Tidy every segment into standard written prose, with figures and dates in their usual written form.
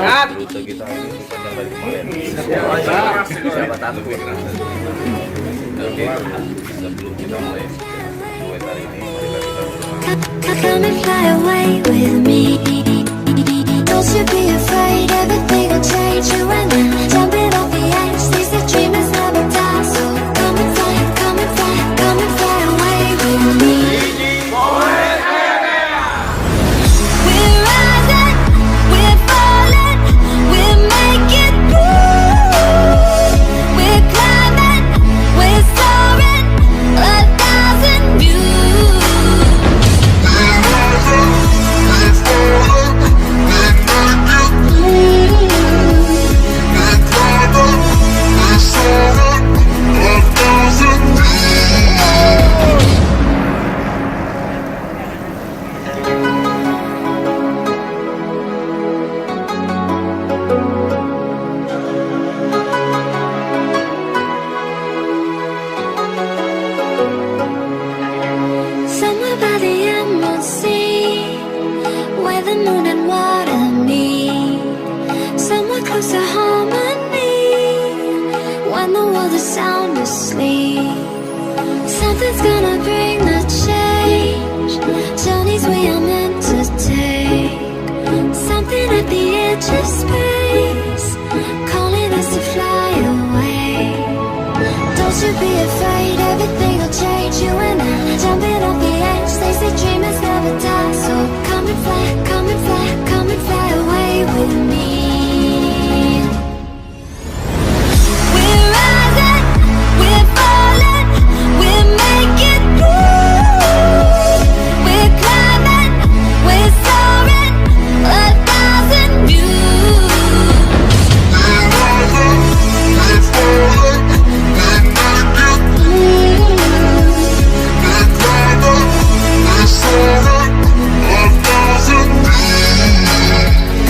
Rute kita ini panjang dari kemarin. Siapa takut ya? Oke, sebelum kita mulai hari ini, marilah kita berdoa. Come and fly away with me. Don't you be afraid, everything will change. You and I, jumping off the edge. They say dreamers never die, so come and fly, come and fly, come and fly away with me. We're rising, we're falling, we're making moves. We're climbing, we're soaring, 1,000 views. Somewhere by the emerald sea, where the moon and water meet. Somewhere close to harmony, when the world is sound asleep. Something's gonna bring the change, journeys we are meant to take. Something at the edge of space, calling us to fly away. Don't you be afraid, everything will change. You and I, jumping off the edge. They say dreamers never die, so come and fly, come and fly, come and fly away with me. We're rising, we're falling, we're making moves. We're climbing, we're soaring, 1,000 views.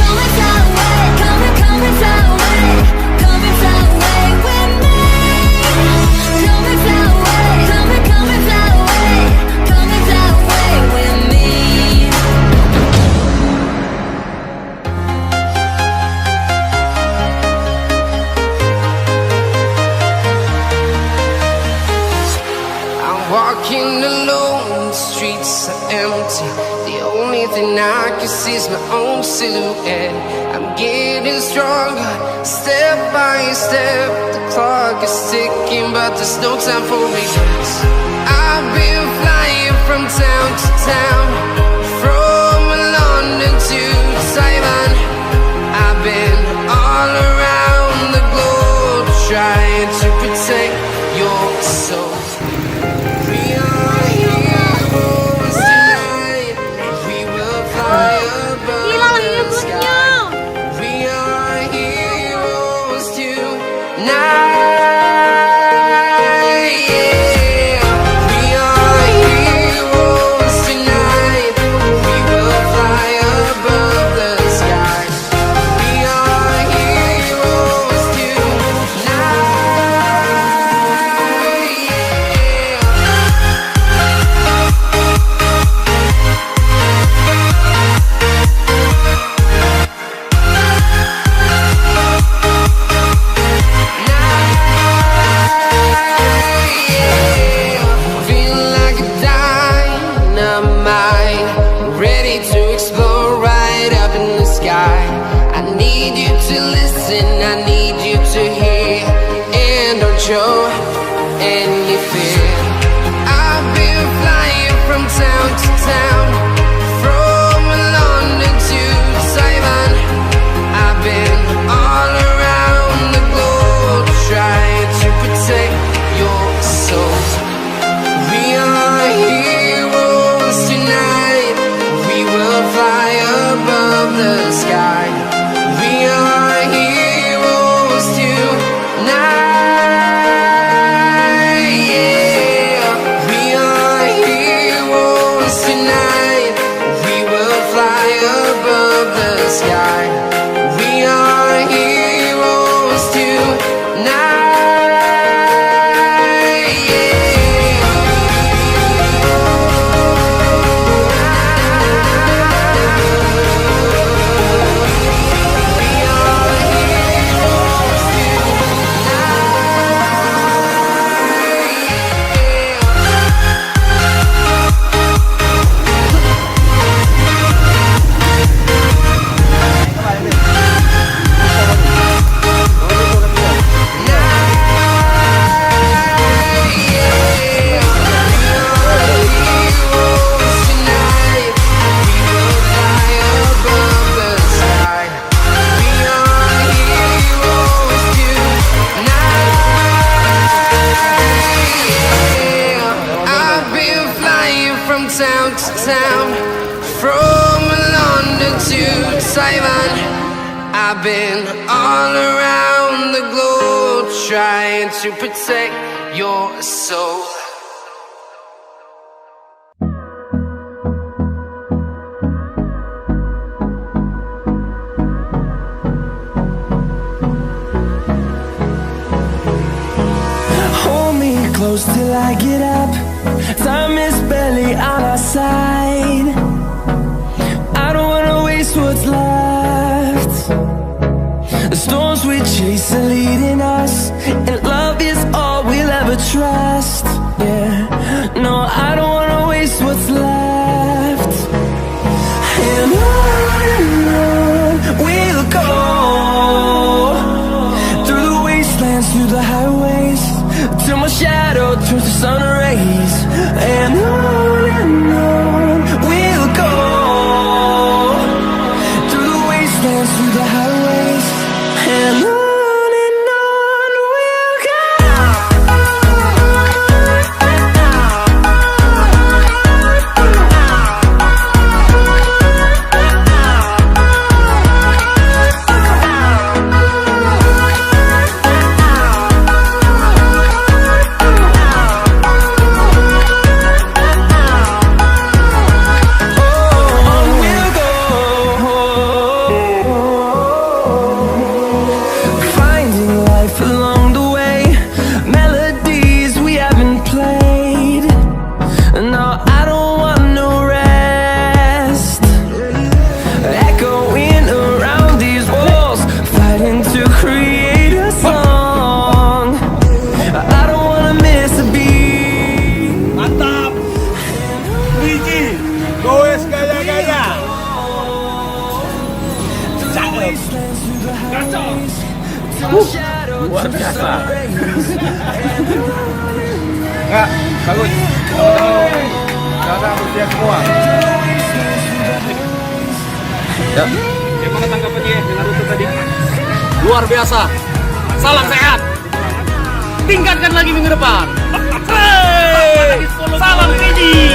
Come and fly away, come and fly away, come and fly away with me. Come and fly away, come and fly away, come and fly away with me. I'm walking alone, the streets are empty. The only thing I can see is my own silhouette. I'm getting stronger, step by step. The clock is ticking, but there's no time for regrets. I've been flying from town to town, from London to Taiwan. I've been all around the globe, trying to protect your soul. We are heroes tonight. We will fly above the sky. We are heroes tonight. Yeah. We are heroes tonight. We will fly above the sky. We are heroes tonight. Feel like a dynamite, ready to explode right up in the sky. I need you to listen, I need you to hear, and don't show any fear. I've been flying from town to town, from London to Taiwan. I've been all around the globe, trying to protect your soul. We are heroes tonight. We will fly above the sky. We are heroes tonight. Yeah. We are heroes tonight. town to town, from London to Taiwan. I've been all around the globe trying to protect your soul. Hold me close till I get up. Time is barely on our side. I don't wanna waste what's left. The storms we chase are leading us, and love is all we'll ever trust. Yeah, no, I don't wanna waste what's left. And on we'll go, through the wastelands, through the highways, till my shadow turns to sun rays. And on we'll go, through the wastelands, through the highways, and on we'll go. Gowes Gaya. Luar biasa. Enggak, bagus. Sekarang usia semua. Ya. Gimana tanggapannya dengan rute tadi? Luar biasa. Salam sehat. Tingkatkan lagi minggu depan. Salam Fiji.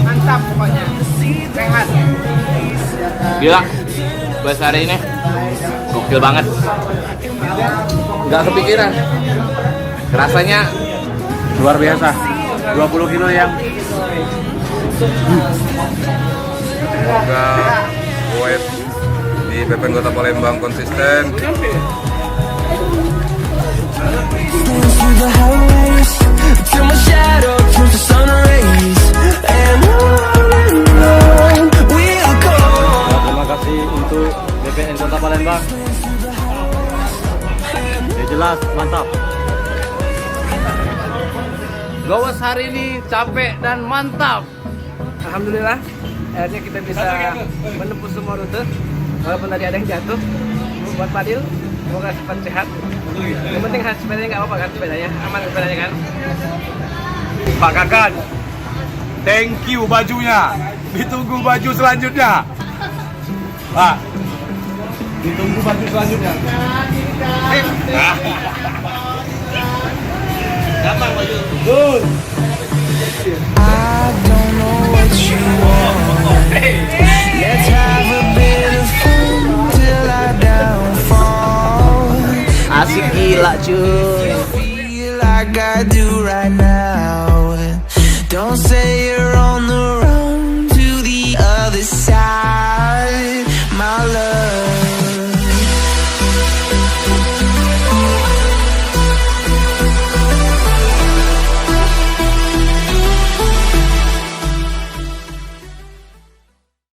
Mantap pokoknya. Sehat. Gila. Bus hari ini gokil banget. Nggak kepikiran. Rasanya Luar biasa. 20 kilo yang Semoga Gowes di PP Kota Palembang konsisten. Through the highways, till my shadow turns to sun rays. And on we'll go. terima kasih untuk BPN Kota Palembang. Ya jelas, mantap. Gowes hari ini capek dan mantap. Alhamdulillah, akhirnya kita bisa menempuh semua rute walaupun tadi ada yang jatuh. Buat Fadil, semoga cepat sehat. Yang penting sepedanya nggak apa-apa kan, sepedanya aman sepedanya kan. Pak Kakan, thank you bajunya. Ditunggu baju selanjutnya. Pak, ditunggu baju selanjutnya. Gampang baju. Good. I don't know what you want. Let's have a bit of fun till I downfall. Asik gila cuy. Feel like I do right now. Don't say